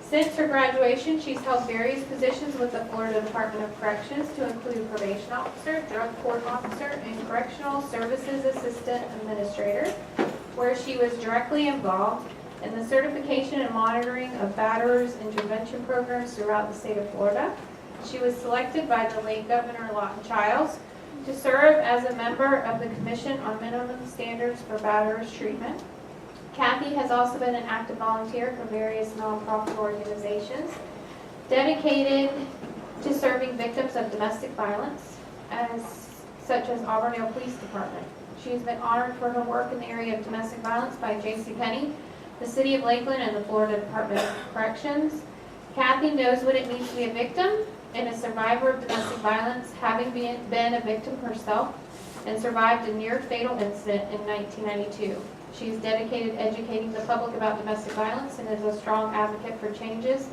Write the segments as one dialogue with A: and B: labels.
A: Since her graduation, she's held various positions with the Florida Department of Corrections to include probation officer, drug court officer, and correctional services assistant administrator, where she was directly involved in the certification and monitoring of batterers intervention programs throughout the state of Florida. She was selected by the late Governor Lawton Chiles to serve as a member of the Commission on Minimum Standards for Batterers Treatment. Kathy has also been an active volunteer for various nonprofit organizations dedicated to serving victims of domestic violence, such as Auburndale Police Department. She has been honored for her work in the area of domestic violence by JCPenney, the City of Lakeland, and the Florida Department of Corrections. Kathy knows what it means to be a victim and a survivor of domestic violence, having been a victim herself and survived a near-fatal incident in 1992. She is dedicated to educating the public about domestic violence and is a strong advocate for changes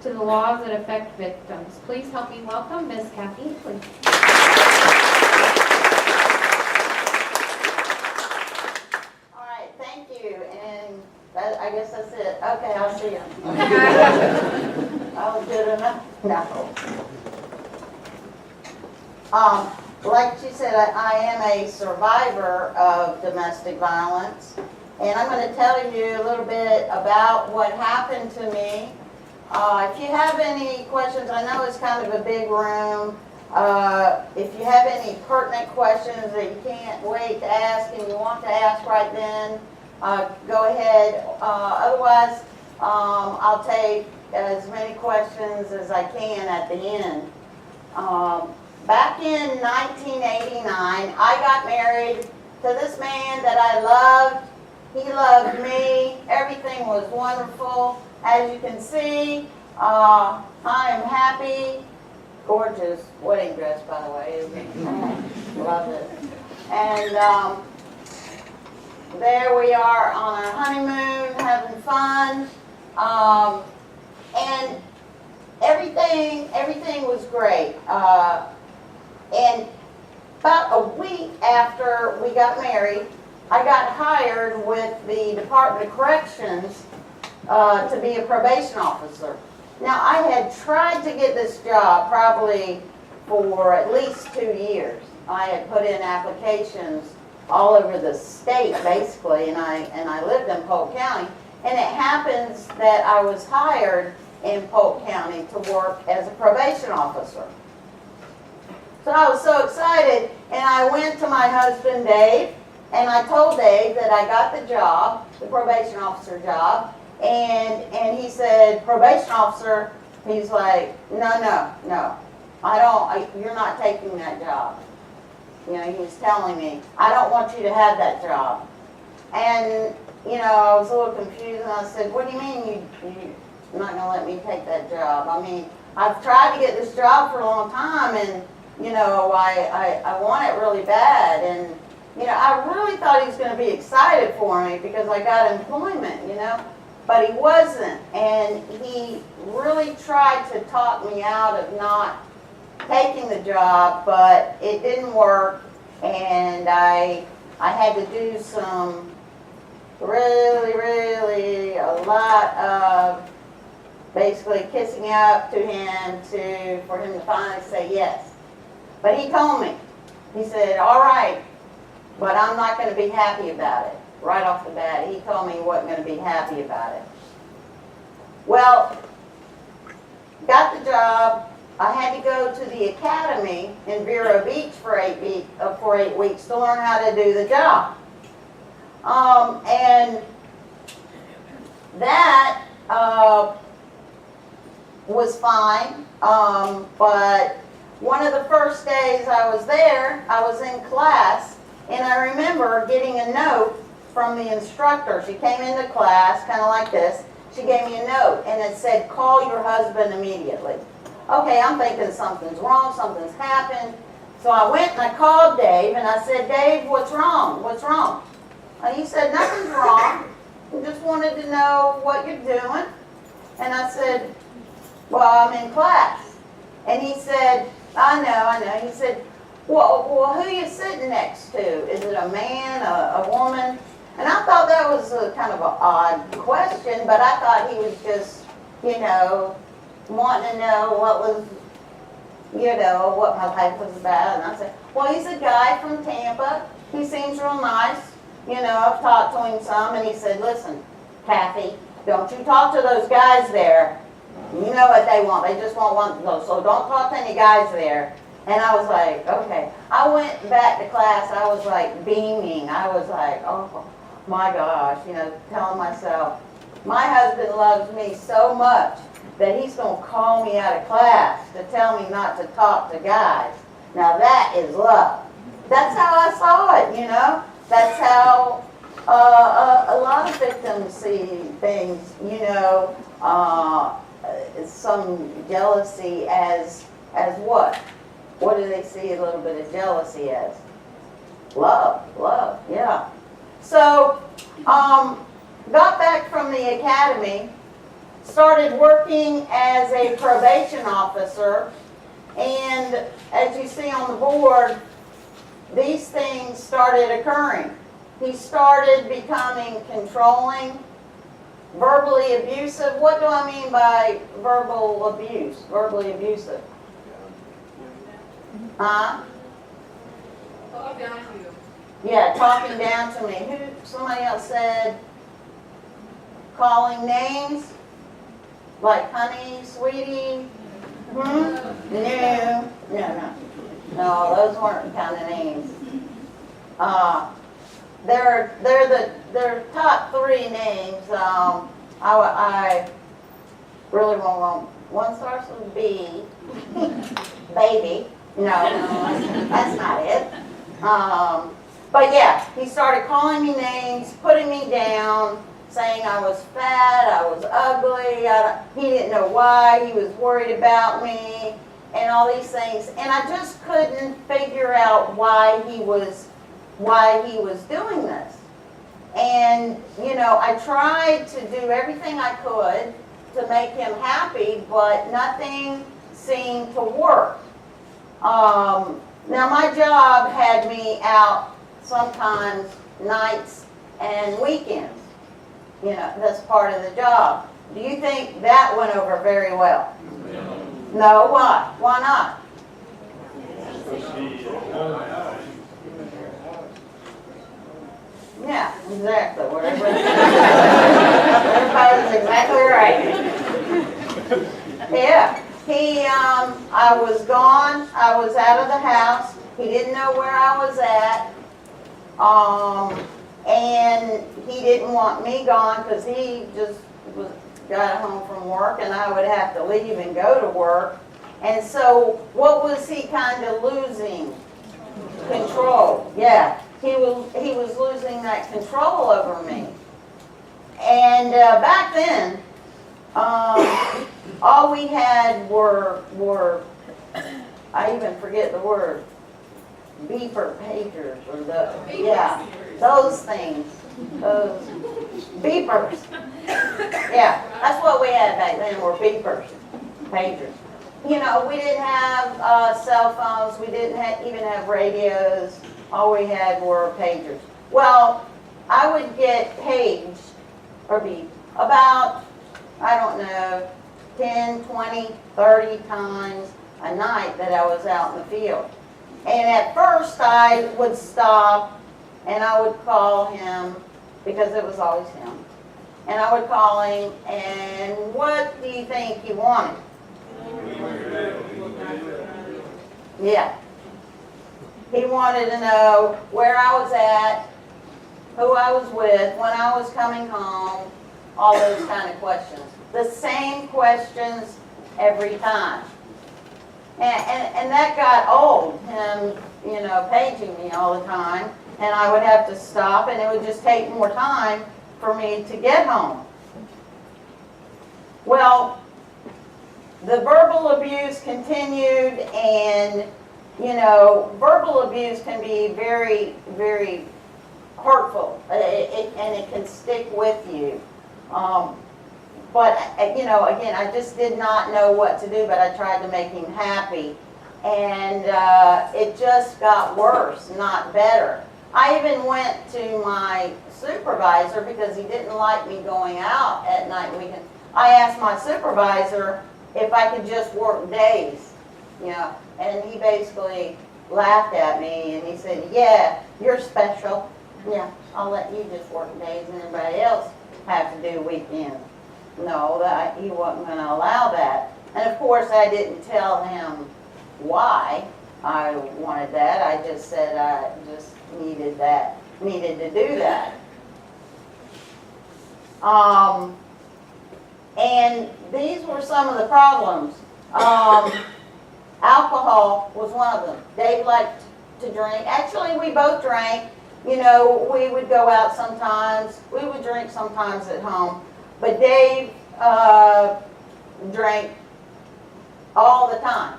A: to the laws that affect victims. Please help me welcome Ms. Kathy, please.
B: All right, thank you, and I guess that's it. Okay, I'll see you. Oh, good enough? No. Like she said, I am a survivor of domestic violence, and I'm going to tell you a little bit about what happened to me. If you have any questions, I know it's kind of a big room. If you have any pertinent questions that you can't wait to ask and you want to ask right then, go ahead. Otherwise, I'll take as many questions as I can at the end. Back in 1989, I got married to this man that I loved. He loved me. Everything was wonderful. As you can see, I am happy. Gorgeous wedding dress, by the way. Love it. And there we are on our honeymoon, having fun. And everything was great. And about a week after we got married, I got hired with the Department of Corrections to be a probation officer. Now, I had tried to get this job probably for at least 2 years. I had put in applications all over the state, basically, and I lived in Polk County. And it happens that I was hired in Polk County to work as a probation officer. So I was so excited, and I went to my husband, Dave, and I told Dave that I got the job, the probation officer job, and he said, probation officer, he's like, no, you're not taking that job. You know, he was telling me, I don't want you to have that job. And, you know, I was a little confused, and I said, what do you mean you're not going to let me take that job? I mean, I've tried to get this job for a long time, and you know, I want it really bad, and, you know, I really thought he was going to be excited for me because I got employment, you know, but he wasn't, and he really tried to talk me out of not taking the job, but it didn't work, and I had to do some really a lot of basically kissing up to him for him to finally say yes. But he told me, he said, all right, but I'm not going to be happy about it. Right off the bat, he told me he wasn't going to be happy about it. Well, got the job. I had to go to the academy in Vero Beach for 8 weeks to learn how to do the job. And that was fine, but one of the first days I was there, I was in class, and I remember getting a note from the instructor. She came into class, kind of like this. She gave me a note, and it said, call your husband immediately. Okay, I'm thinking something's wrong, something's happened. So I went and I called Dave, and I said, Dave, what's wrong? What's wrong? And he said, nothing's wrong. I just wanted to know what you're doing. And I said, well, I'm in class. And he said, I know. He said, well, who are you sitting next to? Is it a man, a woman? And I thought that was a kind of an odd question, but I thought he was just you know, wanting to know what was, you know, what my life was about. And I said, well, he's a guy from Tampa. He seems real nice. You know, I've talked to him some, and he said, listen, Kathy, don't you talk to those guys there. You know what they want. They just want one, so don't talk to any guys there. And I was like, okay. I went back to class. I was like beaming. I was like, oh my gosh, you know, telling myself, my husband loves me so much that he's going to call me out of class to tell me not to talk to guys. Now that is love. That's how I saw it, you know. That's how a lot of victims see things, you know. Some jealousy as what? What do they see a little bit of jealousy as? Love, yeah. So, got back from the academy, started working as a probation officer, and as you see on the board, these things started occurring. He started becoming controlling, verbally abusive. What do I mean by verbal abuse? Verbally abusive. Huh?
C: Talking down to you.
B: Yeah, talking down to me. Somebody else said calling names like honey, sweetie. No, those weren't the kind of names. They're top three names. I really won't. One starts with B. Baby. No, that's not it. But yeah, he started calling me names, putting me down, saying I was fat, I was ugly. He didn't know why. He was worried about me, and all these things. And I just couldn't figure out why he was doing this. And you know, I tried to do everything I could to make him happy, but nothing seemed to work. Now my job had me out sometimes nights and weekends. You know, that's part of the job. Do you think that went over very well? No, why? Why not? Yeah, exactly. Everybody's exactly right. Yeah. I was gone. I was out of the house. He didn't know where I was at. And he didn't want me gone because he just got home from work, and I would have to leave and go to work. And so what was he kind of losing? Control. Yeah. He was losing that control over me. And back then, all we had were I even forget the word, beeper pagers, or those things, those beepers. Yeah, that's what we had back then, were beepers, pagers. You know, we didn't have cell phones, we didn't even have radios. All we had were pagers. Well, I would get paged, or beeped, about, I don't know, 10, 20, 30 times a night that I was out in the field. And at first I would stop and I would call him, because it was always him. And I would call him, and what do you think he wanted? Yeah. He wanted to know where I was at, who I was with, when I was coming home, all those kind of questions. The same questions every time. And that got old, him, you know, paging me all the time. And I would have to stop, and it would just take more time for me to get home. Well, the verbal abuse continued, and you know, verbal abuse can be very, very hurtful, and it can stick with you. But, you know, again, I just did not know what to do, but I tried to make him happy. And it just got worse, not better. I even went to my supervisor because he didn't like me going out at night and weekend. I asked my supervisor if I could just work days, and he basically laughed at me and he said, yeah, you're special. Yeah, I'll let you just work days and everybody else have to do weekends. No, he wasn't going to allow that. And of course, I didn't tell him why I wanted that. I just said I just needed to do that. And these were some of the problems. Alcohol was one of them. Dave liked to drink. Actually, we both drank. We would go out sometimes. We would drink sometimes at home. But Dave drank all the time.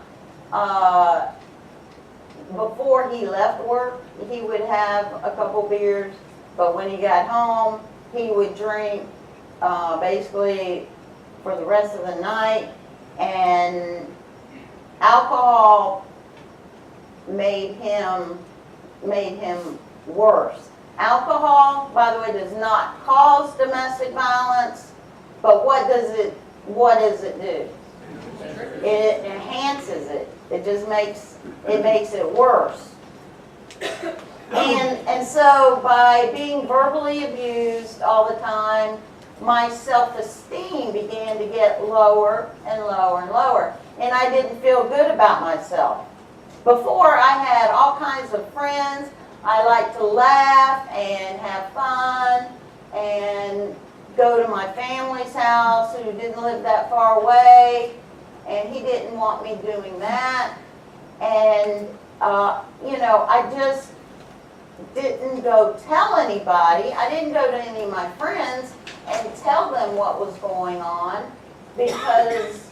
B: Before he left work, he would have a couple beers. But when he got home, he would drink basically for the rest of the night. And alcohol made him worse. Alcohol, by the way, does not cause domestic violence, but what does it do? It enhances it. It just makes it worse. And so by being verbally abused all the time, my self-esteem began to get lower and lower and lower. And I didn't feel good about myself. Before, I had all kinds of friends. I liked to laugh and have fun and go to my family's house who didn't live that far away. And he didn't want me doing that. And, I just didn't go tell anybody. I didn't go to any of my friends and tell them what was going on because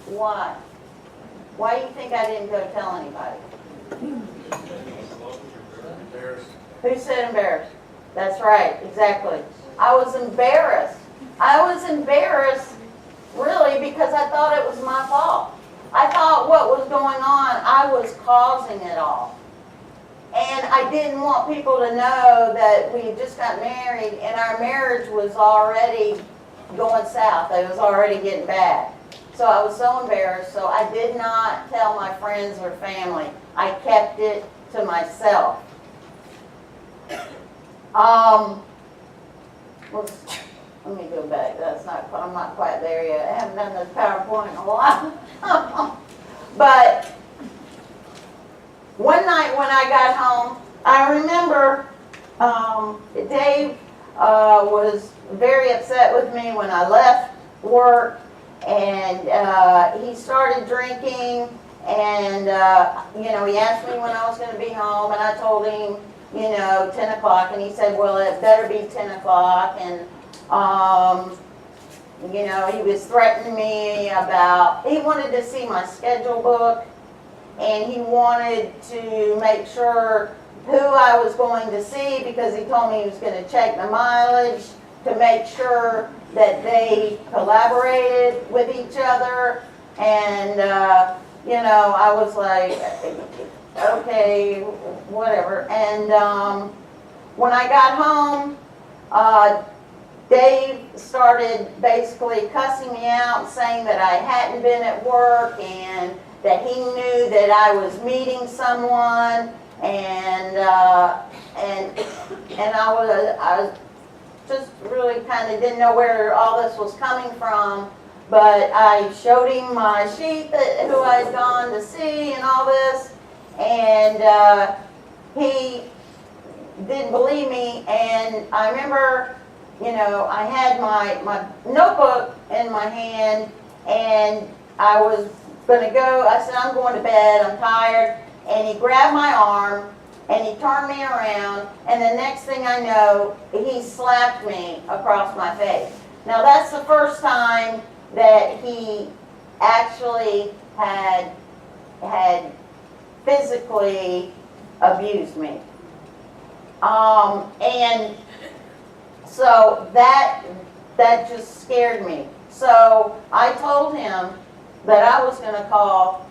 B: why? Why do you think I didn't go tell anybody? Who said embarrassed? That's right, exactly. I was embarrassed. I was embarrassed really because I thought it was my fault. I thought what was going on, I was causing it all. And I didn't want people to know that we had just got married and our marriage was already going south. It was already getting bad. So I was so embarrassed, so I did not tell my friends or family. I kept it to myself. Let me go back. I'm not quite there yet. I haven't done this PowerPoint in a while. But one night when I got home, I remember Dave was very upset with me when I left work, and he started drinking, and he asked me when I was going to be home, and I told him 10 o'clock, and he said, well, it better be 10 o'clock, and he was threatening me he wanted to see my schedule book, and he wanted to make sure who I was going to see because he told me he was going to check the mileage to make sure that they collaborated with each other. And, I was like, okay, whatever. And when I got home, Dave started basically cussing me out, saying that I hadn't been at work and that he knew that I was meeting someone, and I was just really kind of didn't know where all this was coming from. But I showed him my sheet who I had gone to see and all this, and he didn't believe me. And I remember, I had my notebook in my hand, and I was going to go. I said, I'm going to bed, I'm tired. And he grabbed my arm, and he turned me around, and the next thing I know, he slapped me across my face. Now, that's the first time that he actually had physically abused me. And so that just scared me. So I told him that I was going to call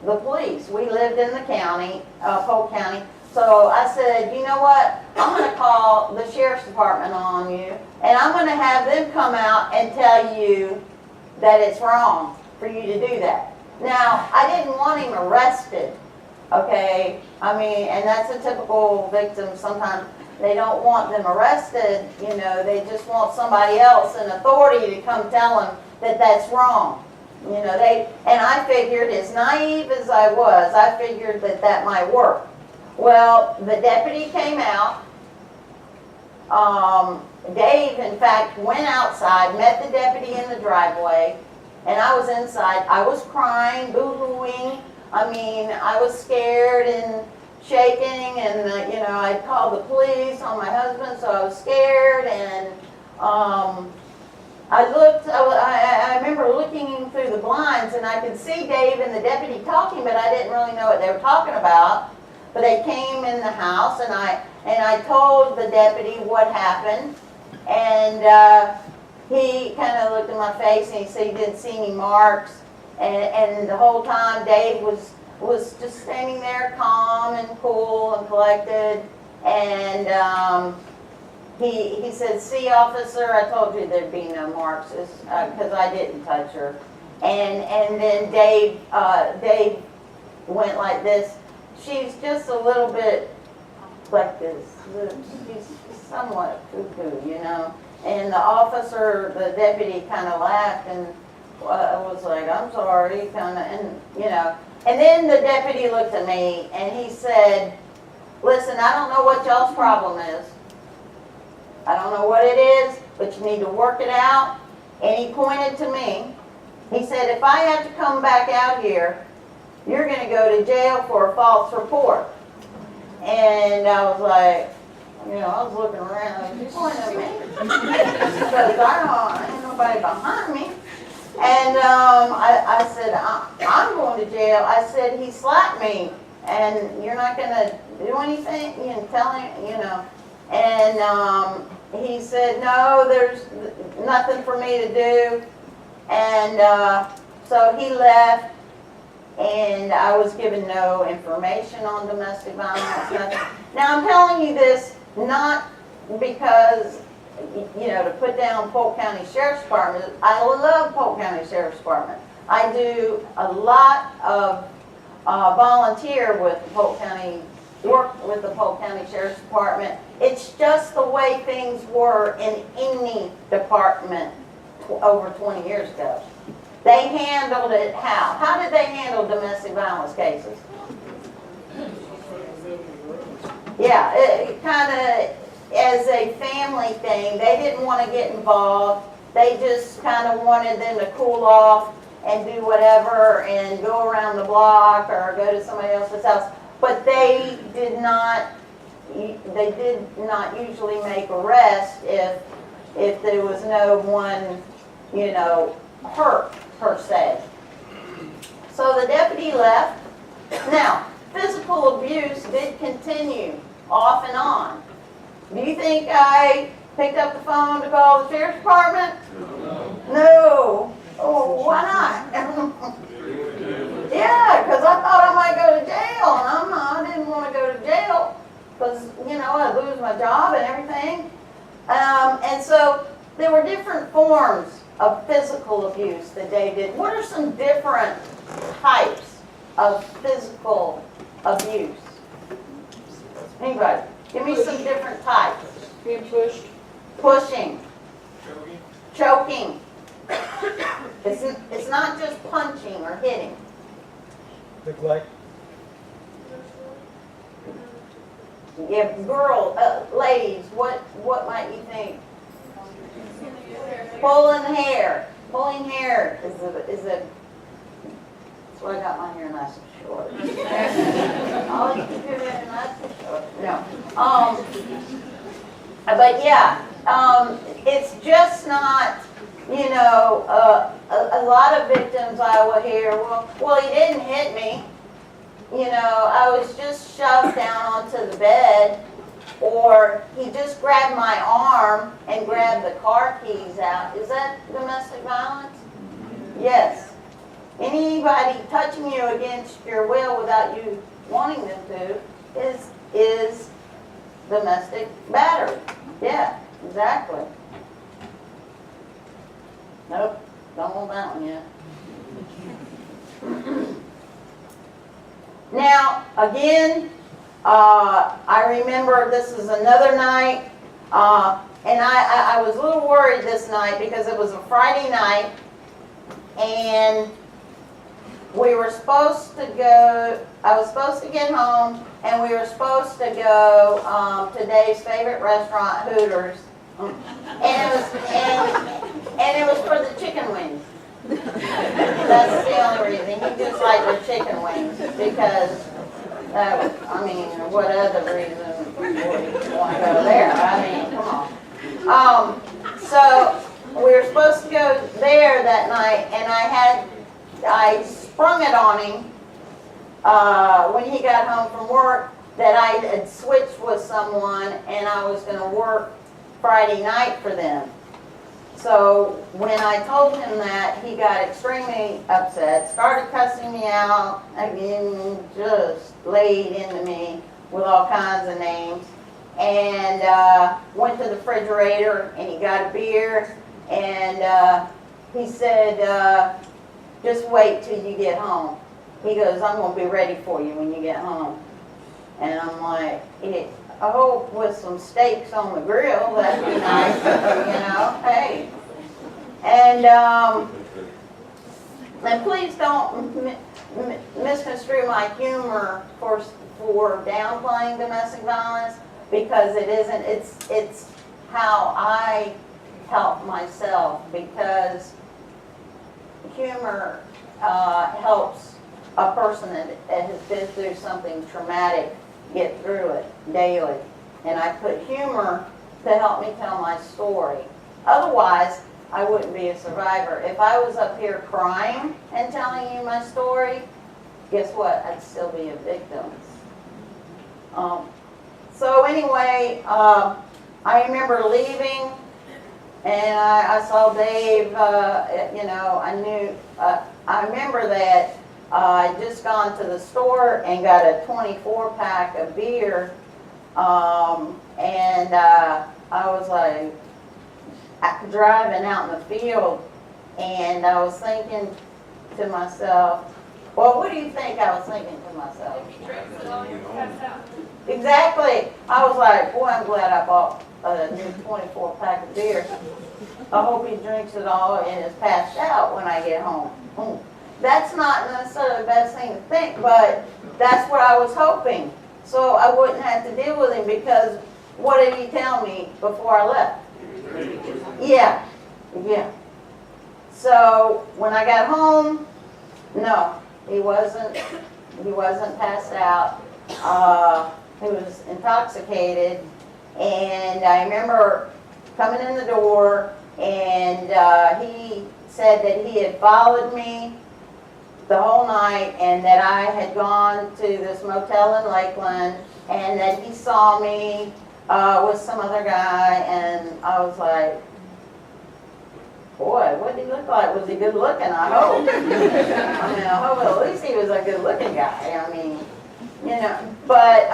B: the police. We lived in the county, Polk County. So I said, you know what? I'm going to call the sheriff's department on you, And I'm gonna have them come out and tell you that it's wrong for you to do that. Now, I didn't want him arrested, okay? I mean, and that's a typical victim. Sometimes they don't want them arrested, you know, they just want somebody else in authority to come tell them that that's wrong. You know, and I figured, as naive as I was, I figured that that might work. Well, the deputy came out. Dave, in fact, went outside, met the deputy in the driveway, and I was inside. I was crying, boo-hooing. I mean, I was scared and shaking, and, you know, I called the police on my husband, so I was scared, and I remember looking through the blinds, and I could see Dave and the deputy talking, but I didn't really know what they were talking about. But they came in the house, and I told the deputy what happened, and he kind of looked at my face, and he said he didn't see any marks, and the whole time Dave was just standing there calm and cool and collected, and he said, "See, officer, I told you there'd be no marks, because I didn't touch her." And then Dave went like this. She's just a little bit like this. She's somewhat cuckoo, you know. And the officer, the deputy, kind of laughed and was like, "I'm sorry," kind of, and you know. And then the deputy looked at me and he said, "Listen, I don't know what y'all's problem is. I don't know what it is, but you need to work it out." And he pointed to me. He said, "If I have to come back out here, you're going to go to jail for a false report." And I was like, you know, I was looking around, like, "You pointing at me?" Because ain't nobody behind me. And I said, I'm going to jail. I said, "He slapped me, and you're not going to do anything?" You know, tell him, you know. And he said, "No, there's nothing for me to do." And so he left. And I was given no information on domestic violence, nothing. Now, I'm telling you this not because, you know, to put down Polk County Sheriff's Department. I love Polk County Sheriff's Department. I do a lot of volunteer with the Polk County, work with the Polk County Sheriff's Department. It's just the way things were in any department over 20 years ago. They handled it how? How did they handle domestic violence cases? Yeah, it kind of as a family thing. They didn't want to get involved. They just kind of wanted them to cool off and do whatever and go around the block or go to somebody else's house. But they did not usually make arrests if there was no one, you know, hurt per se. So the deputy left. Now, physical abuse did continue off and on. Do you think I picked up the phone to call the sheriff's department? No. Oh, why not? Yeah, because I thought I might go to jail, and I didn't want to go to jail because, you know, I'd lose my job and everything. And so there were different forms of physical abuse that they did. What are some different types of physical abuse? Anybody? Give me some different types.
C: Being pushed.
B: Pushing. Choking. It's not just punching or hitting.
D: Neglect.
B: Yeah, ladies, what might you think? Pulling hair. Pulling hair is a. That's why I got my hair nice and short. I'll let you do it nice and short. No. But yeah, it's just not. You know, a lot of victims I will hear, well, he didn't hit me. You know, I was just shoved down onto the bed, or he just grabbed my arm and grabbed the car keys out. Is that domestic violence? Yes. Anybody touching you against your will without you wanting them to is domestic battery. Yeah, exactly. Nope, don't want that one yet. Now, again, I remember this is another night, and I was a little worried this night because it was a Friday night, and we were supposed to go, I was supposed to get home, and we were supposed to go to Dave's favorite restaurant, Hooters. And it was for the chicken wings. That's the only reason. He just liked the chicken wings because, I mean, what other reason would you want to go there? I mean, come on. So we were supposed to go there that night, and I sprung it on him when he got home from work that I had switched with someone and I was going to work Friday night for them. So when I told him that, he got extremely upset, started cussing me out, again, just laid into me with all kinds of names, and went to the refrigerator and he got a beer, and he said, just wait till you get home. He goes, I'm going to be ready for you when you get home. And I'm like, I hope with some steaks on the grill, that'd be nice, you know, hey. And please don't misconstrue my humor for downplaying domestic violence, because it isn't, it's how I help myself, because humor helps a person that has been through something traumatic get through it daily. And I put humor to help me tell my story. Otherwise, I wouldn't be a survivor. If I was up here crying and telling you my story, guess what? I'd still be a victim. So anyway, I remember leaving, and I saw Dave, you know, I remember that I'd just gone to the store and got a 24-pack of beer, and I was like driving out in the field, and I was thinking to myself, well, what do you think I was thinking to myself?
C: If he drinks it all, you're passed out.
B: Exactly. I was like, boy, I'm glad I bought a new 24-pack of beer. I hope he drinks it all and is passed out when I get home. That's not necessarily the best thing to think, but that's what I was hoping. So I wouldn't have to deal with him, because what did he tell me before I left? Yeah. So when I got home, no, he wasn't passed out. He was intoxicated, and I remember coming in the door, and he said that he had followed me the whole night, and that I had gone to this motel in Lakeland, and that he saw me with some other guy, and I was like, boy, what did he look like? Was he good looking? I hope. I mean, I hope at least he was a good looking guy. I mean, you know, but,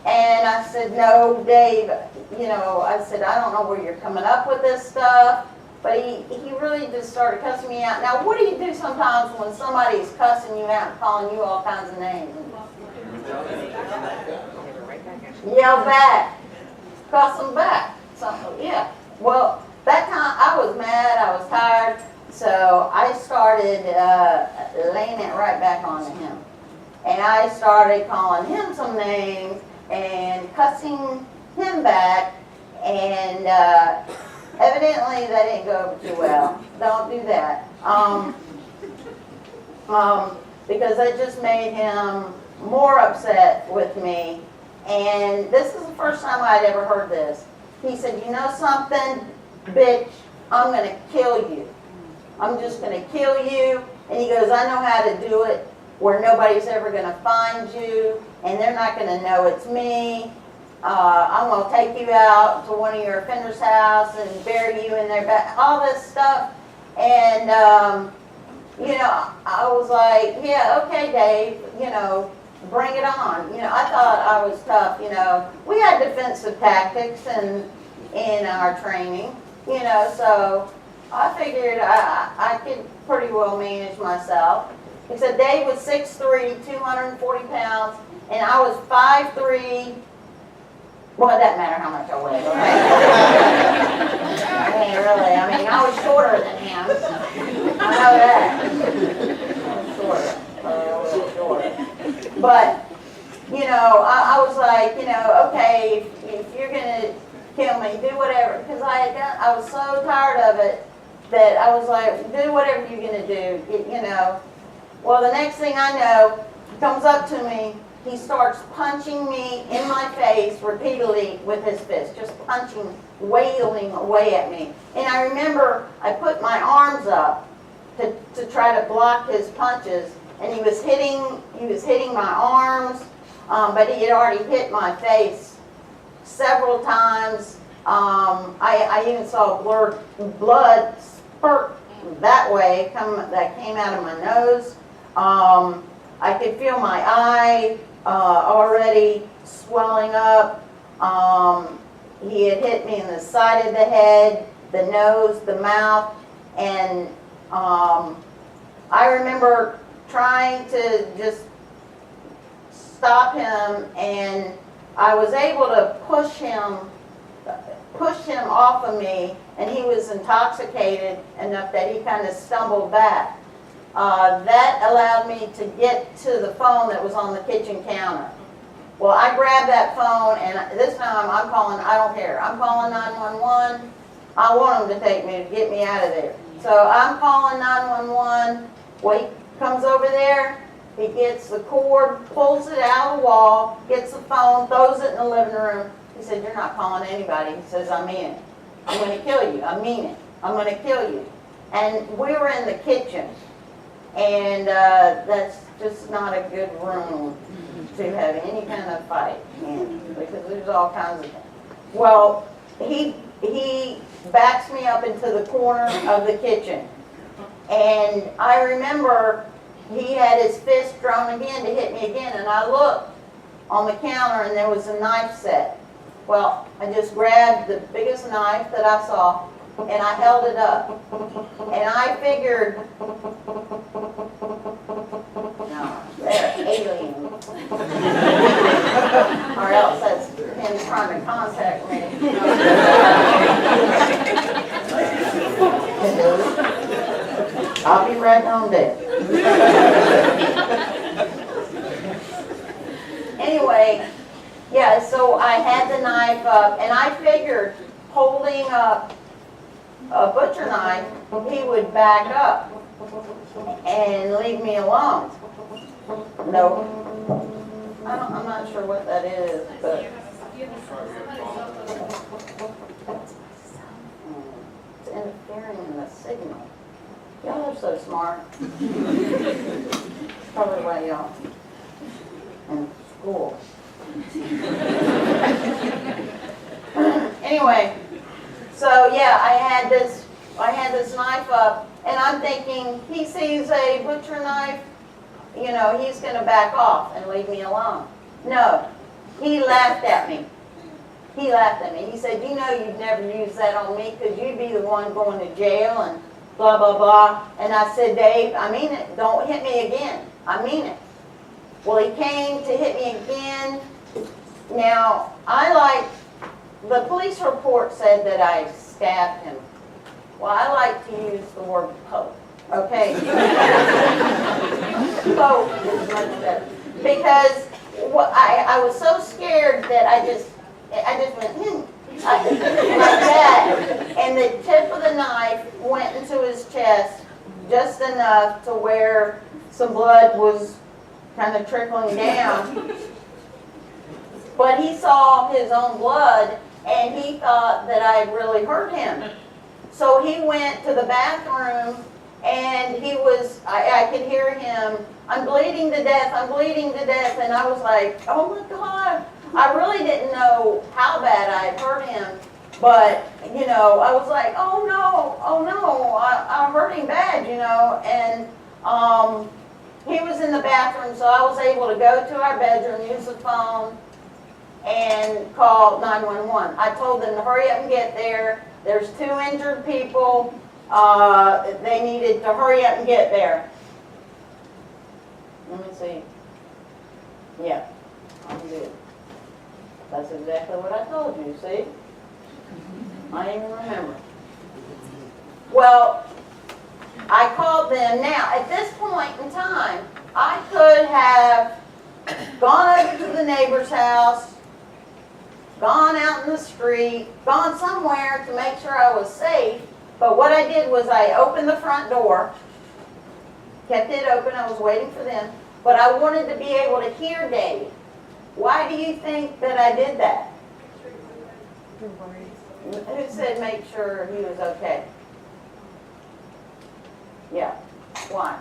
B: and I said, no, Dave, you know, I said, I don't know where you're coming up with this stuff. But he really just started cussing me out. Now, what do you do sometimes when somebody's cussing you out and calling you all kinds of names? Yell back. Cuss them back. Something, yeah. Well, that time I was mad, I was tired, so I started laying it right back onto him. And I started calling him some names and cussing him back, and evidently that didn't go over too well. Don't do that. Because that just made him more upset with me. And this is the first time I'd ever heard this. He said, you know something, bitch, I'm going to kill you. I'm just going to kill you. And he goes, I know how to do it where nobody's ever going to find you, and they're not going to know it's me. I'm going to take you out to one of your offender's house and bury you in their back, all this stuff. And, you know, I was like, yeah, okay, Dave, you know, bring it on. You know, I thought I was tough, you know. We had defensive tactics in our training, you know, so I figured I could pretty well manage myself. He said Dave was 6'3", 240 pounds, and I was 5'3". Well, it doesn't matter how much I weigh, okay? I mean, really, I was shorter than him. I know that. I was shorter, a little shorter. But, I was like, okay, if you're going to kill me, do whatever. Because I was so tired of it that I was like, do whatever you're going to do, Well, the next thing I know, he comes up to me. He starts punching me in my face repeatedly with his fist, just punching, wailing away at me. And I remember I put my arms up to try to block his punches, and he was hitting my arms, but he had already hit my face several times. I even saw blood spurt that way that came out of my nose. I could feel my eye already swelling up. He had hit me in the side of the head, the nose, the mouth, and I remember trying to just stop him, and I was able to push him off of me, and he was intoxicated enough that he kind of stumbled back. That allowed me to get to the phone that was on the kitchen counter. Well, I grabbed that phone, and this time I'm calling, I don't care, I'm calling 911. I want them to take me, to get me out of there. So I'm calling 911. Well, he comes over there, he gets the cord, pulls it out of the wall, gets the phone, throws it in the living room. He said, you're not calling anybody. He says, I mean it. I'm going to kill you. I mean it. I'm going to kill you. And we were in the kitchen. And that's just not a good room to have any kind of fight in, because there's all kinds of things. Well, he backs me up into the corner of the kitchen. And I remember he had his fist drawn again to hit me again, and I looked on the counter and there was a knife set. Well, I just grabbed the biggest knife that I saw and I held it up. And I figured, no, they're aliens. Or else that's him trying to contact me. I'll be right on there. Anyway, yeah, so I had the knife up, and I figured holding up a butcher knife, he would back up and leave me alone. No, I'm not sure what that is, but it's interfering in the signal. Y'all are so smart. Probably why y'all in school. Anyway, so yeah, I had this knife up, and I'm thinking he sees a butcher knife, he's going to back off and leave me alone. No, he laughed at me. He laughed at me. He said, you'd never use that on me because you'd be the one going to jail and blah, blah, blah. And I said, Dave, I mean it. Don't hit me again. I mean it. Well, he came to hit me again. Now, the police report said that I stabbed him. Well, I like to use the word poke, okay? Poke is much better. Because I was so scared that I just went, like that. And the tip of the knife went into his chest just enough to where some blood was kind of trickling down. But he saw his own blood, and he thought that I had really hurt him. So he went to the bathroom, and I could hear him, I'm bleeding to death, I'm bleeding to death. And I was like, oh my God. I really didn't know how bad I had hurt him. But, I was like, oh no, I hurt him bad, And he was in the bathroom, so I was able to go to our bedroom, use the phone, and call 911. I told them to hurry up and get there. There's 2 injured people. They needed to hurry up and get there. Let me see. Yeah, I'm good. That's exactly what I told you, see? I didn't even remember. Well, I called them. Now, at this point in time, I could have gone over to the neighbor's house, gone out in the street, gone somewhere to make sure I was safe. But what I did was I opened the front door, kept it open. I was waiting for them. But I wanted to be able to hear Dave. Why do you think that I did that? Who said make sure he was okay? Yeah. Why?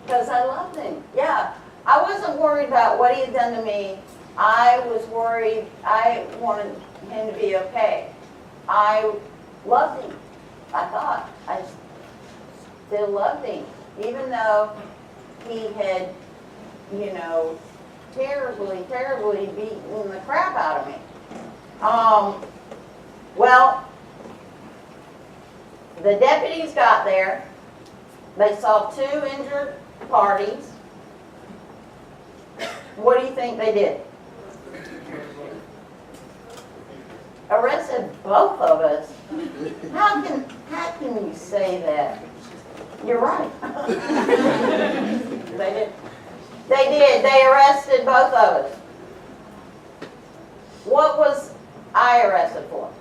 B: Because I loved him. Yeah. I wasn't worried about what he had done to me. I was worried. I wanted him to be okay. I loved him. I thought. I still loved him. Even though he had, you know, terribly, terribly beaten the crap out of me. Well, the deputies got there. They saw 2 injured parties. What do you think they did? Arrested both of us. How can you say that? You're right. They did. They did. They arrested both of us. What was I arrested for?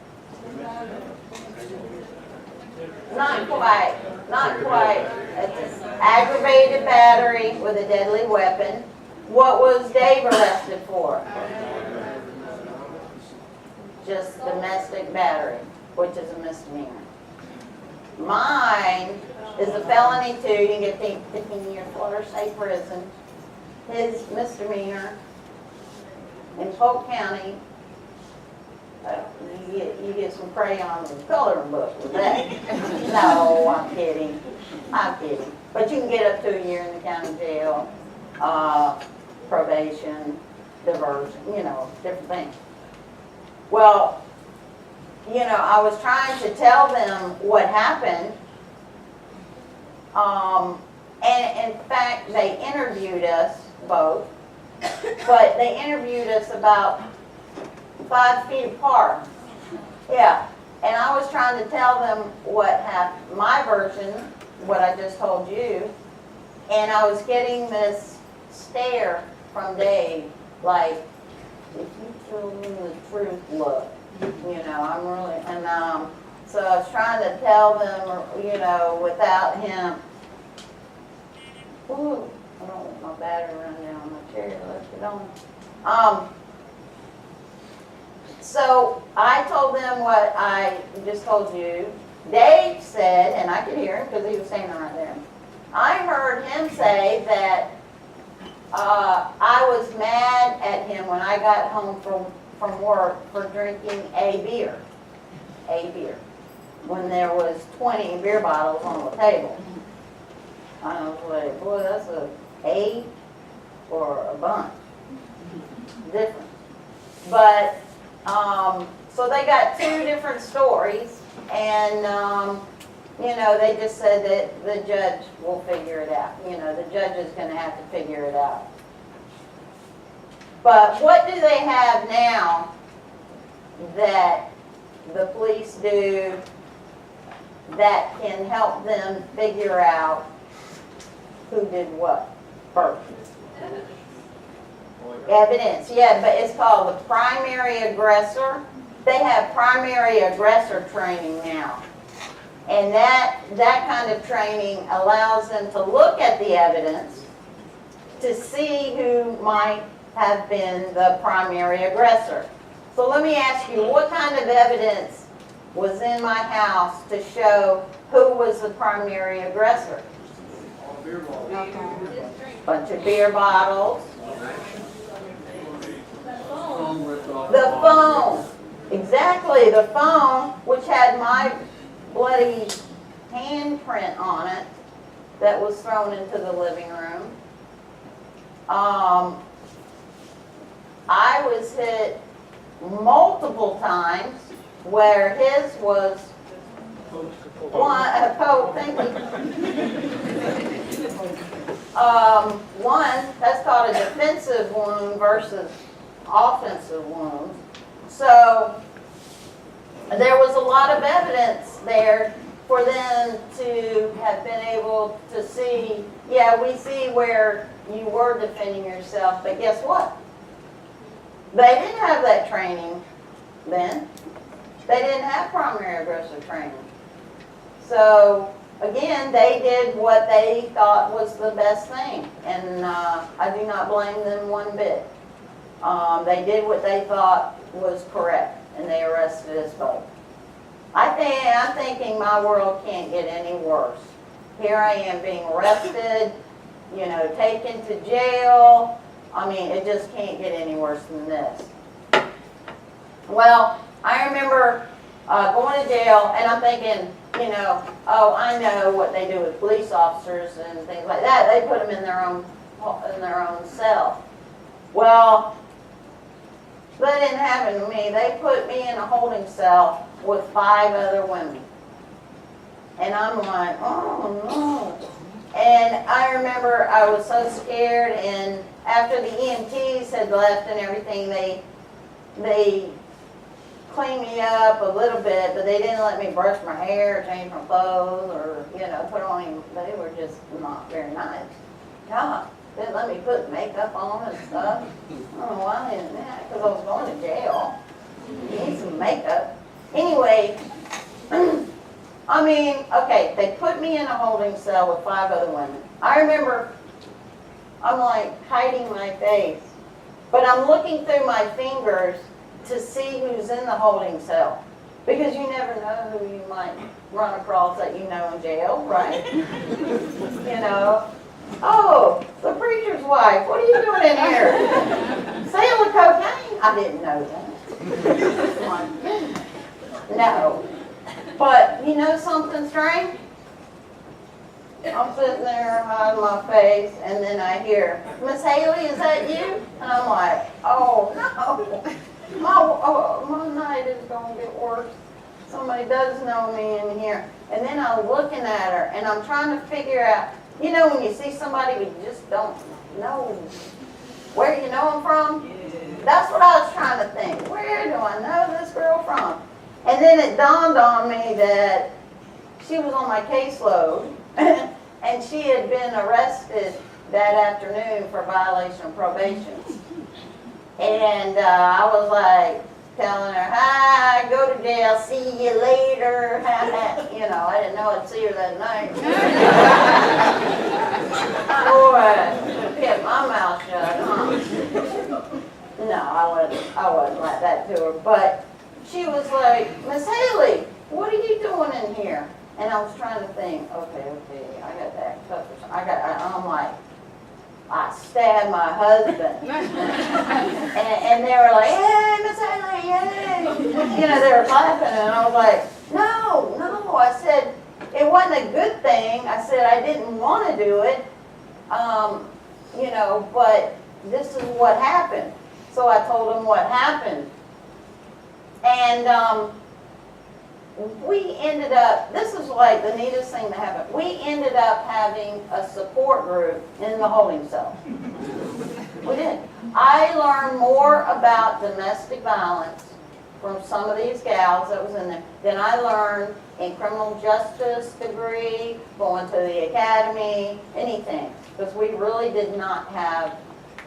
B: Not quite. Not quite. It's aggravated battery with a deadly weapon. What was Dave arrested for? Just domestic battery, which is a misdemeanor. Mine is a felony too. You can get 15 years Florida State Prison. His misdemeanor in Polk County, you get some crayons and coloring book with that. No, I'm kidding. I'm kidding. But you can get up to a year in the county jail, probation, diversion, you know, different things. Well, you know, I was trying to tell them what happened. And in fact, they interviewed us both, but they interviewed us about 5 feet apart. Yeah, and I was trying to tell them what happened, my version, what I just told you, and I was getting this stare from Dave, like, if you tell me the truth, look, you know, I'm really, and so I was trying to tell them, you know, without him. Ooh, I don't want my battery run down on my chair. Let's get on. So I told them what I just told you. Dave said, and I could hear him because he was standing right there. I heard him say that I was mad at him when I got home from work for drinking a beer, when there was 20 beer bottles on the table. I was like, boy, that's a or a bunch. Different. But, so they got 2 different stories, and, you know, they just said that the judge will figure it out. You know, the judge is going to have to figure it out. But what do they have now that the police do that can help them figure out who did what first? Evidence, yeah, but it's called the primary aggressor. They have primary aggressor training now. And that kind of training allows them to look at the evidence to see who might have been the primary aggressor. So let me ask you, what kind of evidence was in my house to show who was the primary aggressor? Bunch of beer bottles. The phone. Exactly, the phone, which had my bloody handprint on it that was thrown into the living room. I was hit multiple times where his was Polk, thank you. One, that's called a defensive wound versus offensive wounds. So there was a lot of evidence there for them to have been able to see, yeah, we see where you were defending yourself, but guess what? They didn't have that training then. They didn't have primary aggressive training. So again, they did what they thought was the best thing, and I do not blame them one bit. They did what they thought was correct, and they arrested us both. I'm thinking my world can't get any worse. Here I am being arrested, taken to jail. I mean, it just can't get any worse than this. Well, I remember going to jail, and I'm thinking, oh, I know what they do with police officers and things like that. They put them in their own cell. Well, that didn't happen to me. They put me in a holding cell with 5 other women. And I'm like, oh no. And I remember I was so scared, and after the EMTs had left and everything, they cleaned me up a little bit, but they didn't let me brush my hair, change my clothes, or, put on, they were just not very nice. God, didn't let me put makeup on and stuff. I don't know why they didn't, because I was going to jail. You need some makeup. Anyway, I mean, okay, they put me in a holding cell with 5 other women. I remember, I'm like hiding my face, but I'm looking through my fingers to see who's in the holding cell. Because you never know who you might run across that in jail, right? Oh, the preacher's wife, what are you doing in here? Selling cocaine? I didn't know that. My goodness. No. But something strange? I'm sitting there hiding my face, and then I hear, Miss Haley, is that you? And I'm like, oh no. My night is going to get worse. Somebody does know me in here. And then I'm looking at her, and I'm trying to figure out, when you see somebody but you just don't know where you know them from? That's what I was trying to think. Where do I know this girl from? And then it dawned on me that she was on my caseload, and she had been arrested that afternoon for violation of probation. And I was like telling her, hi, go to jail, see you later. I didn't know I'd see her that night. Boy, kept my mouth shut, huh? No, I wasn't like that to her. But she was like, Miss Haley, what are you doing in here? And I was trying to think, okay, I got to act tough or something. I'm like, I stabbed my husband. and they were like, hey, Miss Haley, yay. They were clapping, and I was like, no. I said, it wasn't a good thing. I said, I didn't want to do it, but this is what happened. So I told them what happened. And we ended up, this is like the neatest thing that happened. We ended up having a support group in the holding cell. We did. I learned more about domestic violence from some of these gals that was in there than I learned in criminal justice degree, going to the academy, anything. Because we really did not have,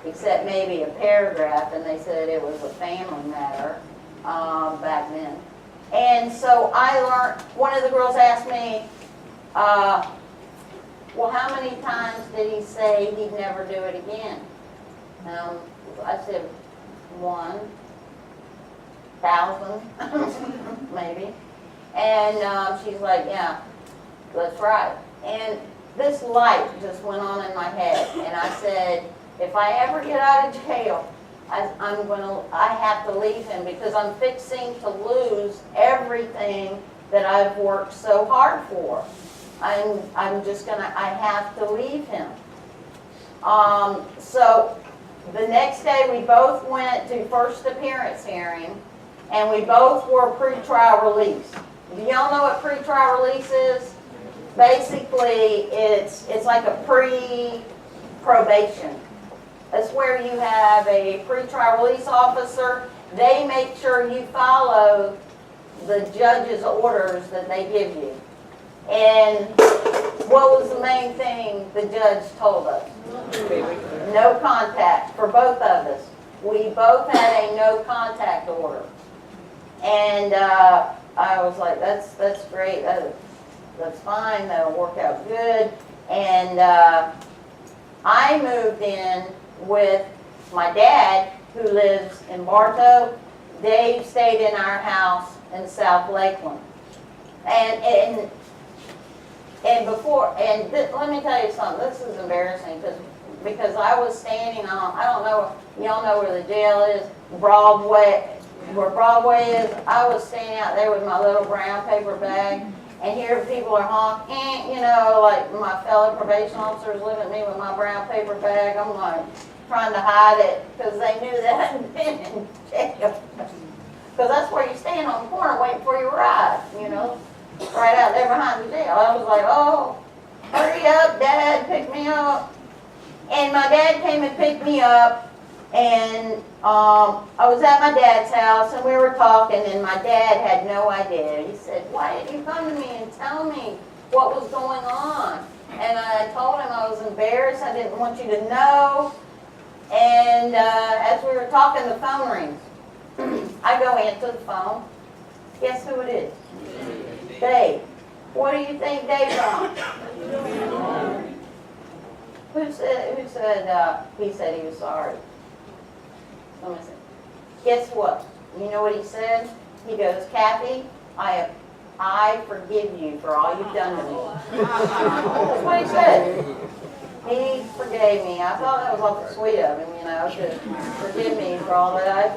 B: except maybe a paragraph, and they said it was a family matter back then. And so I learned, one of the girls asked me, well, how many times did he say he'd never do it again? I said, 1,000, maybe. And she's like, yeah, that's right. And this light just went on in my head. And I said, if I ever get out of jail, I have to leave him, because I'm fixing to lose everything that I've worked so hard for. I have to leave him. So the next day we both went to first appearance hearing, and we both were pre-trial release. Do y'all know what pretrial release is? Basically, it's like a pre-probation. That's where you have a pretrial release officer. They make sure you follow the judge's orders that they give you. And what was the main thing the judge told us? No contact for both of us. We both had a no contact order. And I was like, that's great. That's fine. That'll work out good. And I moved in with my dad, who lives in Bartow. Dave stayed in our house in South Lakeland. And before, let me tell you something. This is embarrassing because I was standing on, I don't know, y'all know where the jail is, Broadway, where Broadway is. I was standing out there with my little brown paper bag, and here people are honking, you know, like my fellow probation officers look at me with my brown paper bag. I'm like trying to hide it because they knew that I hadn't been in jail. Because that's where you stand on the corner waiting for your ride, you know, right out there behind the jail. I was like, oh, hurry up, Dad, pick me up. And my dad came and picked me up, and I was at my dad's house, and we were talking, and my dad had no idea. He said, why didn't you come to me and tell me what was going on? And I told him I was embarrassed. I didn't want you to know. And as we were talking, the phone rings. I go answer the phone. Guess who it is? Dave. What do you think Dave's on? Who said he said he was sorry? Let me see. Guess what? You know what he said? He goes, Kathy, I forgive you for all you've done to me. That's what he said. He forgave me. I thought that was awful sweet of him, you know, to forgive me for all that I've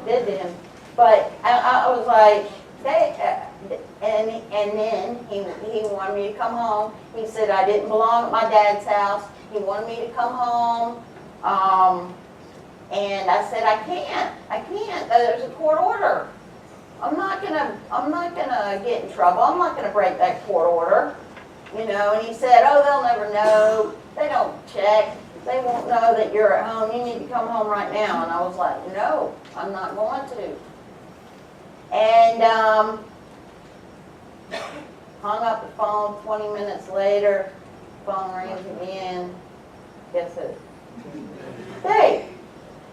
B: did to him. But I was like, hey, and then he wanted me to come home. He said I didn't belong at my dad's house. He wanted me to come home. And I said, I can't. There's a court order. I'm not gonna get in trouble. I'm not gonna break that court order. You know, and he said, oh, they'll never know. They don't check. They won't know that you're at home. You need to come home right now. And I was like, no, I'm not going to. And hung up the phone. 20 minutes later, phone rings again. Guess who? Hey,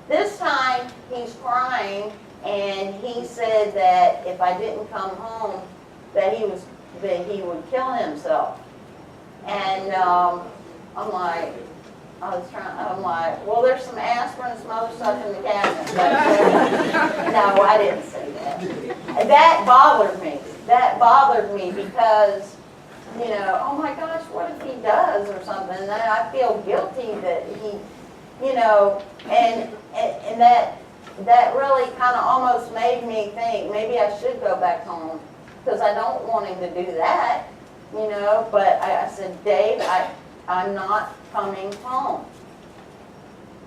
B: this time he's crying, and he said that if I didn't come home, that he would kill himself. And I'm like, well, there's some aspirin and some other stuff in the cabinet. No, I didn't say that. That bothered me. That bothered me because, you know, oh my gosh, what if he does or something? And I feel guilty that he, you know, and that really kind of almost made me think maybe I should go back home because I don't want him to do that, you know. But I said, Dave, I'm not coming home.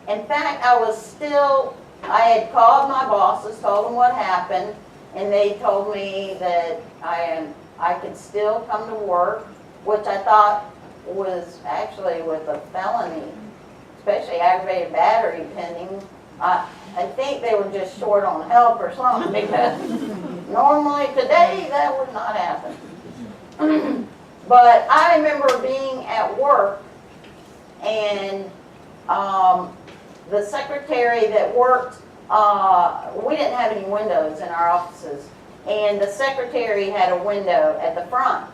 B: In fact, I had called my bosses, told them what happened, and they told me that I could still come to work, which I thought was actually with a felony, especially aggravated battery pending. I think they were just short on help or something because normally today that would not happen. But I remember being at work, and the secretary that worked, we didn't have any windows in our offices, and the secretary had a window at the front.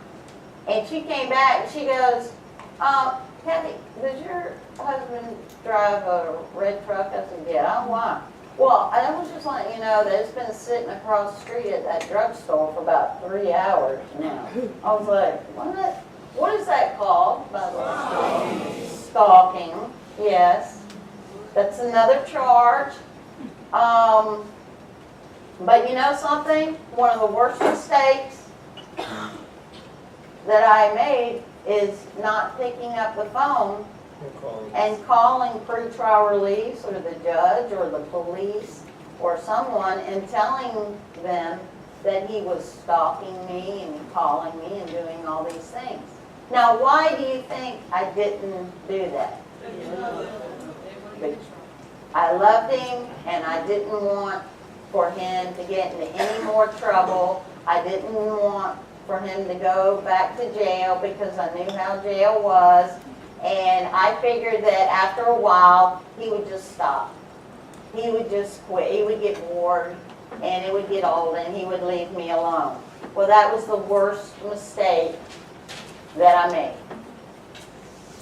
B: And she came back and she goes, Kathy, does your husband drive a red truck? I said, yeah. Why? Well, I was just letting you know that it's been sitting across the street at that drugstore for about 3 hours now. I was like, what is that called, by the way? Stalking. Yes. That's another charge. But you know something? One of the worst mistakes that I made is not picking up the phone and calling pretrial release or the judge or the police or someone and telling them that he was stalking me and calling me and doing all these things. Now, why do you think I didn't do that? I loved him, and I didn't want for him to get into any more trouble. I didn't want for him to go back to jail because I knew how jail was. And I figured that after a while, he would just stop. He would just quit. He would get bored, and it would get old, and he would leave me alone. Well, that was the worst mistake that I made.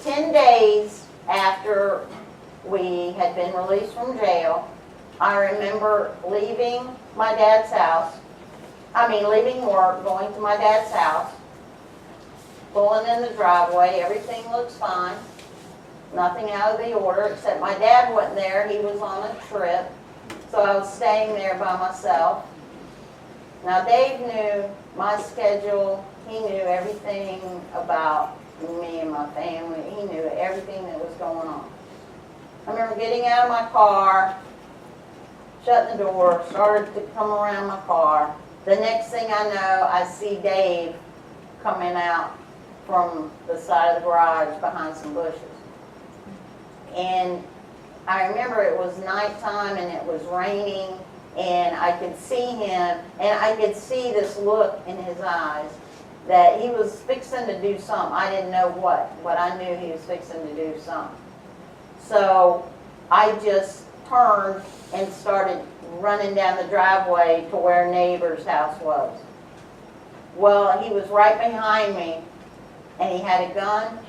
B: 10 days after we had been released from jail, I remember leaving my dad's house. Leaving work, going to my dad's house, pulling in the driveway. Everything looks fine. Nothing out of the order, except my dad wasn't there. He was on a trip, so I was staying there by myself. Now, Dave knew my schedule. He knew everything about me and my family. He knew everything that was going on. I remember getting out of my car, shutting the door, started to come around my car. The next thing I know, I see Dave coming out from the side of the garage behind some bushes. And I remember it was nighttime and it was raining, and I could see him, and I could see this look in his eyes that he was fixing to do something. I didn't know what, but I knew he was fixing to do something. So I just turned and started running down the driveway to where a neighbor's house was. Well, he was right behind me, and he had a gun,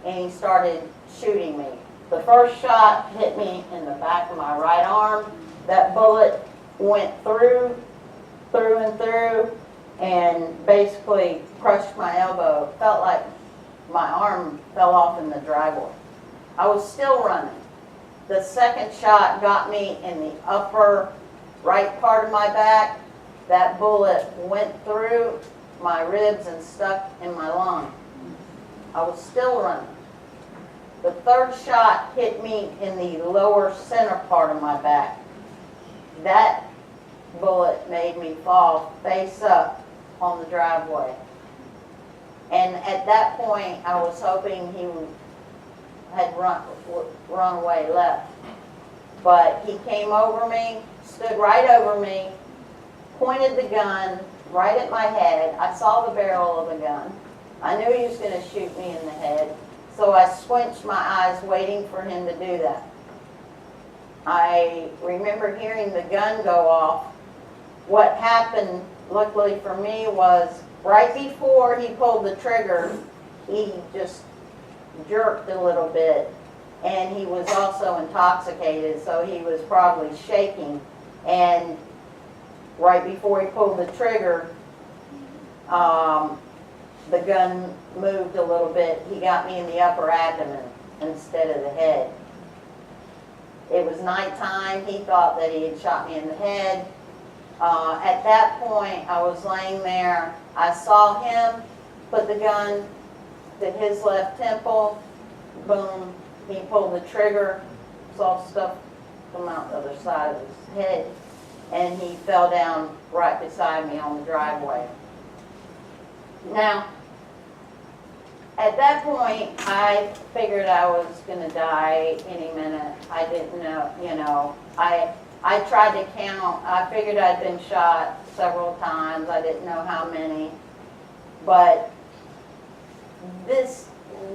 B: and he started shooting me. The first shot hit me in the back of my right arm. That bullet went through and through, and basically crushed my elbow. It felt like my arm fell off in the driveway. I was still running. The second shot got me in the upper right part of my back. That bullet went through my ribs and stuck in my lung. I was still running. The third shot hit me in the lower center part of my back. That bullet made me fall face up on the driveway. And at that point, I was hoping he had run away, left. But he came over me, stood right over me, pointed the gun right at my head. I saw the barrel of the gun. I knew he was going to shoot me in the head, so I squinched my eyes waiting for him to do that. I remember hearing the gun go off. What happened, luckily for me, was right before he pulled the trigger, he just jerked a little bit, and he was also intoxicated, so he was probably shaking. And right before he pulled the trigger, the gun moved a little bit. He got me in the upper abdomen instead of the head. It was nighttime. He thought that he had shot me in the head. At that point, I was laying there. I saw him put the gun to his left temple. Boom. He pulled the trigger. Saw stuff come out the other side of his head. And he fell down right beside me on the driveway. Now, at that point, I figured I was going to die any minute. I didn't know, I tried to count. I figured I'd been shot several times. I didn't know how many. But this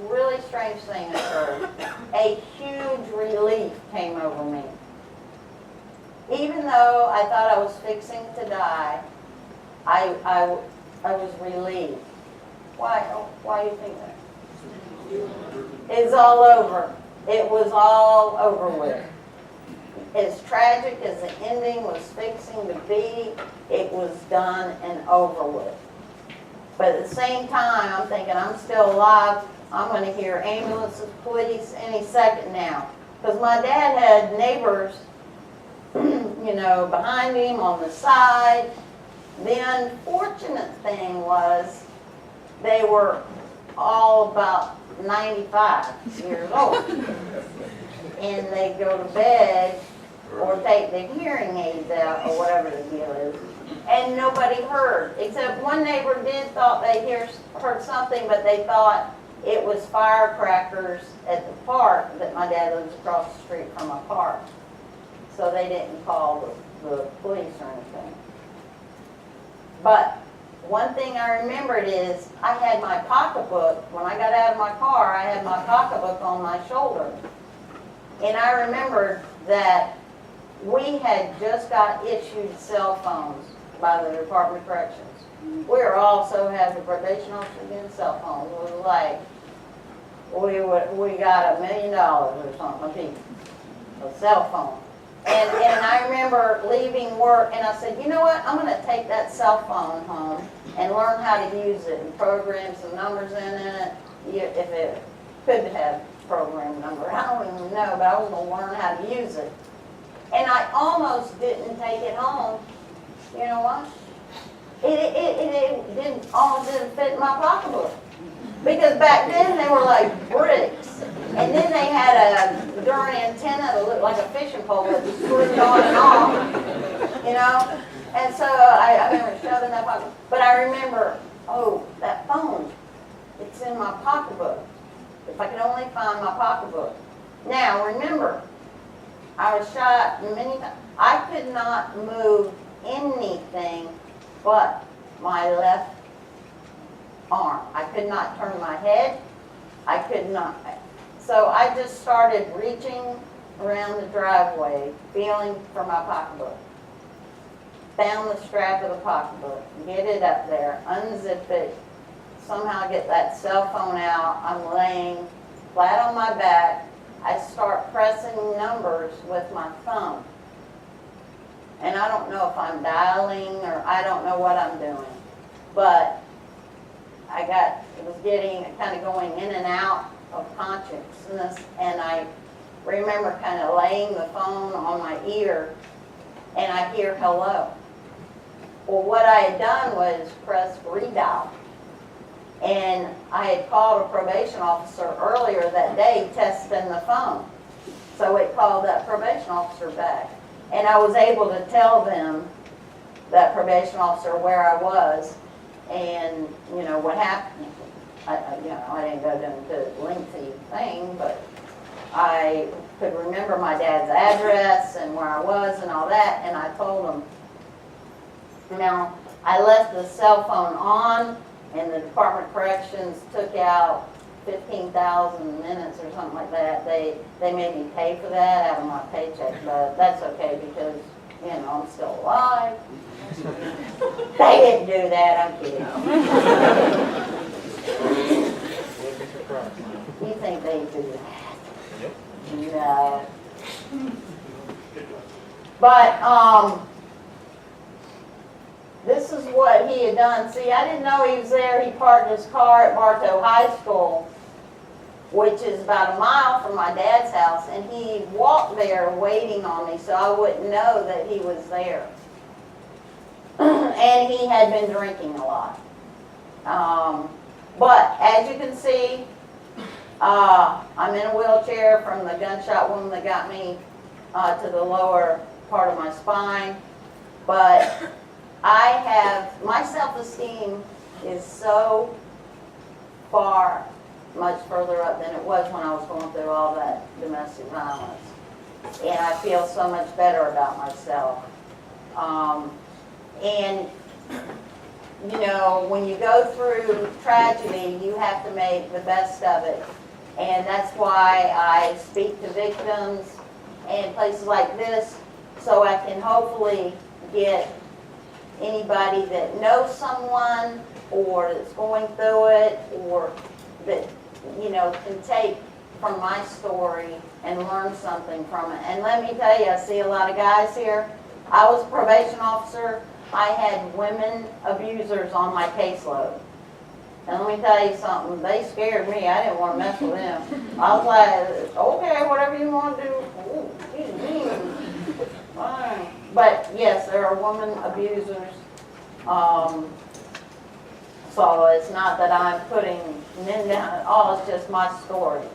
B: really strange thing occurred. A huge relief came over me. Even though I thought I was fixing to die, I was relieved. Why do you think that? It's all over. It was all over with. As tragic as the ending was fixing to be, it was done and over with. But at the same time, I'm thinking, I'm still alive. I'm going to hear ambulances, police any second now. Because my dad had neighbors, behind him, on the side. The unfortunate thing was they were all about 95 years old. And they go to bed or take the hearing aids out or whatever the deal is. and nobody heard, except one neighbor thought they heard something, but they thought it was firecrackers at the park, that my dad lives across the street from a park. So they didn't call the police or anything. But one thing I remembered is I had my pocketbook. When I got out of my car, I had my pocketbook on my shoulder. And I remembered that we had just got issued cell phones by the Department of Corrections. We were also had the probation officer getting cell phones. It was like we got $1 million or something a piece, a cell phone. And I remember leaving work, and I said, you know what, I'm going to take that cell phone home and learn how to use it and program some numbers in it, if it could have program number. I don't even know, but I was going to learn how to use it. And I almost didn't take it home. You know what? It almost didn't fit in my pocketbook. Because back then they were like bricks. And then they had a darn antenna that looked like a fishing pole that was screwed on and off. You know? And so I remember shoving that pocket. But I remember, oh, that phone, it's in my pocketbook. If I could only find my pocketbook. Now, remember, I was shot many times. I could not move anything but my left arm. I could not turn my head. I could not. So I just started reaching around the driveway, feeling for my pocketbook. Found the strap of the pocketbook, get it up there, unzip it, somehow get that cell phone out. I'm laying flat on my back. I start pressing numbers with my thumb. And I don't know if I'm dialing or I don't know what I'm doing. But it was getting kind of going in and out of consciousness, and I remember kind of laying the phone on my ear, and I hear hello. Well, what I had done was press redial, and I had called a probation officer earlier that day testing the phone. So it called that probation officer back, and I was able to tell them, that probation officer, where I was, and you know what happened. I didn't go into a lengthy thing, but I could remember my dad's address and where I was and all that, and I told him. Now, I left the cell phone on, and the Department of Corrections took out 15,000 minutes or something like that. They made me pay for that out of my paycheck, but that's okay because, you know, I'm still alive. They didn't do that, I'm kidding. You think they do that? Yep. No. But, this is what he had done. See, I didn't know he was there. He parked his car at Bartow High School, which is about a mile from my dad's house, and he walked there waiting on me so I wouldn't know that he was there. And he had been drinking a lot. But as you can see, I'm in a wheelchair from the gunshot wound that got me to the lower part of my spine. But my self-esteem is so far much further up than it was when I was going through all that domestic violence. And I feel so much better about myself. And, you know, when you go through tragedy, you have to make the best of it. And that's why I speak to victims and places like this, so I can hopefully get anybody that knows someone or that's going through it or that, you know, can take from my story and learn something from it. And let me tell you, I see a lot of guys here. I was a probation officer. I had women abusers on my caseload. And let me tell you something, they scared me. I didn't want to mess with them. I was like, okay, whatever you want to do. Ooh, he's mean. Fine. But yes, there are women abusers. So it's not that I'm putting men down at all, it's just my story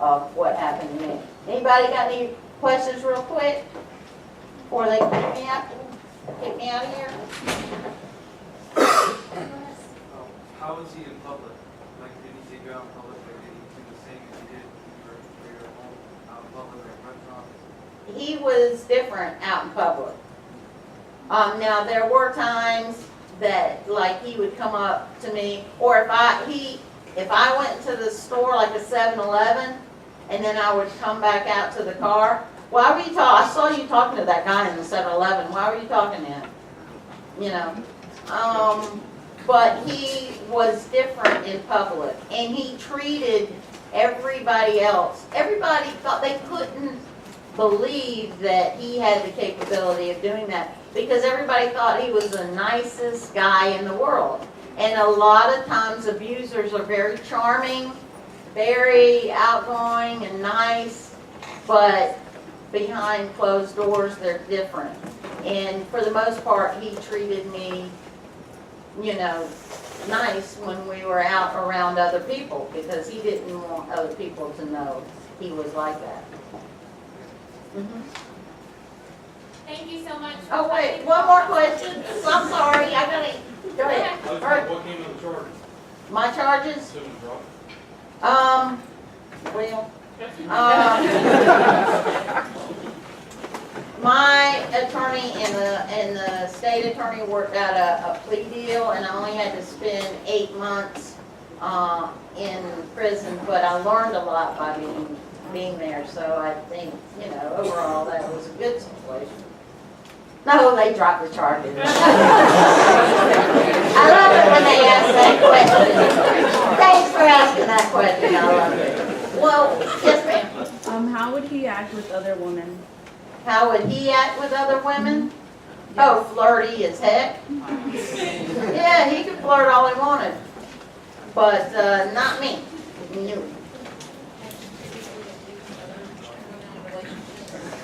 B: of what happened to me. Anybody got any questions real quick before they pick me up? Get me out of here.
E: How was he in public? Like, did he take you out in public? Like, did he do the same as he did when you were at home, out in public, like restaurants?
B: He was different out in public. Now there were times that like he would come up to me, or if I went to the store like a 7-Eleven, and then I would come back out to the car. Why were you talking? I saw you talking to that guy in the 7-Eleven. Why were you talking to him? You know. But he was different in public, and he treated everybody else. Everybody thought they couldn't believe that he had the capability of doing that because everybody thought he was the nicest guy in the world. And a lot of times abusers are very charming, very outgoing and nice, but behind closed doors they're different. And for the most part, he treated me, you know, nice when we were out around other people because he didn't want other people to know he was like that.
C: Thank you so much.
B: Oh, wait, one more question. I'm sorry, I gotta, go ahead.
F: What came of the charges?
B: My charges?
F: Assuming drug?
B: Well, my attorney and the state attorney worked out a plea deal, and I only had to spend 8 months in prison, but I learned a lot by being there, so I think, you know, overall that was a good situation. No, they dropped the charges. I love it when they ask that question. Thanks for asking that question, I love it. Well, yes ma'am.
G: How would he act with other women?
B: How would he act with other women? Oh, flirty as heck. Yeah, he could flirt all he wanted, but not me. No.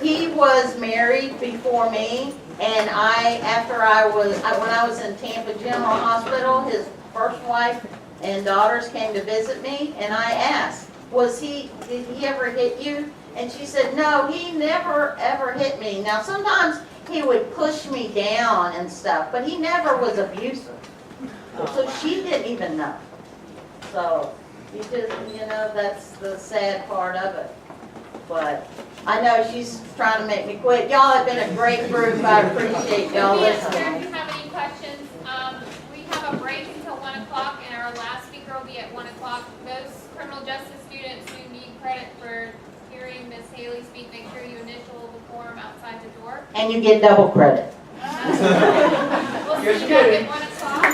B: He was married before me, and when I was in Tampa General Hospital, his first wife and daughters came to visit me, and I asked, did he ever hit you? And she said, no, he never ever hit me. Now sometimes he would push me down and stuff, but he never was abusive. So she didn't even know. So, that's the sad part of it. But I know she's trying to make me quit. Y'all have been a great group. I appreciate y'all
C: Yes, sir,
B: listening.
C: if you have any questions, we have a break until 1 o'clock, and our last speaker will be at 1 o'clock. Those criminal justice students who need credit for hearing Ms. Haley speak, make sure you initial the form outside the door.
B: And you get double credit.
C: We'll see you back at 1 o'clock.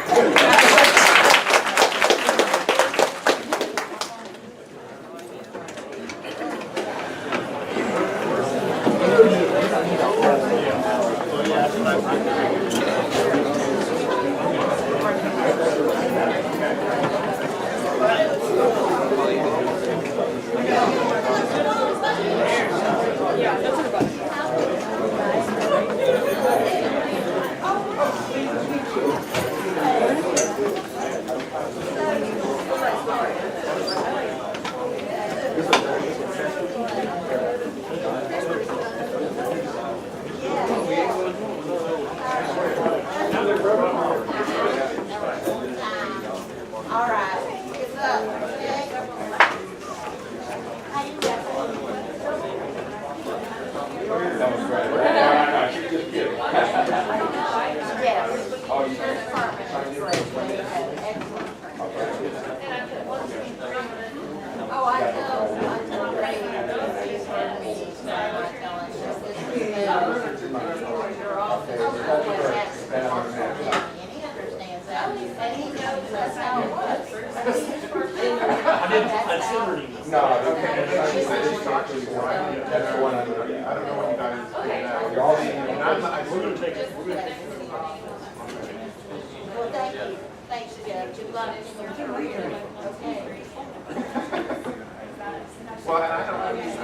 B: All right. It's up. Okay. Yes. Sheriff's Department is great. They had excellent training. Oh, I know. I tell Ray he's heard me. So I'm not telling you. You're off. Always asks for more from him, and he understands that. And he knows that's how it was.
H: No, that's the one I don't know what you guys do now. You're all seeing it. We're gonna take it.
B: Well, thank you. Thanks again. Good luck in your career. Okay.
H: Well, I don't know.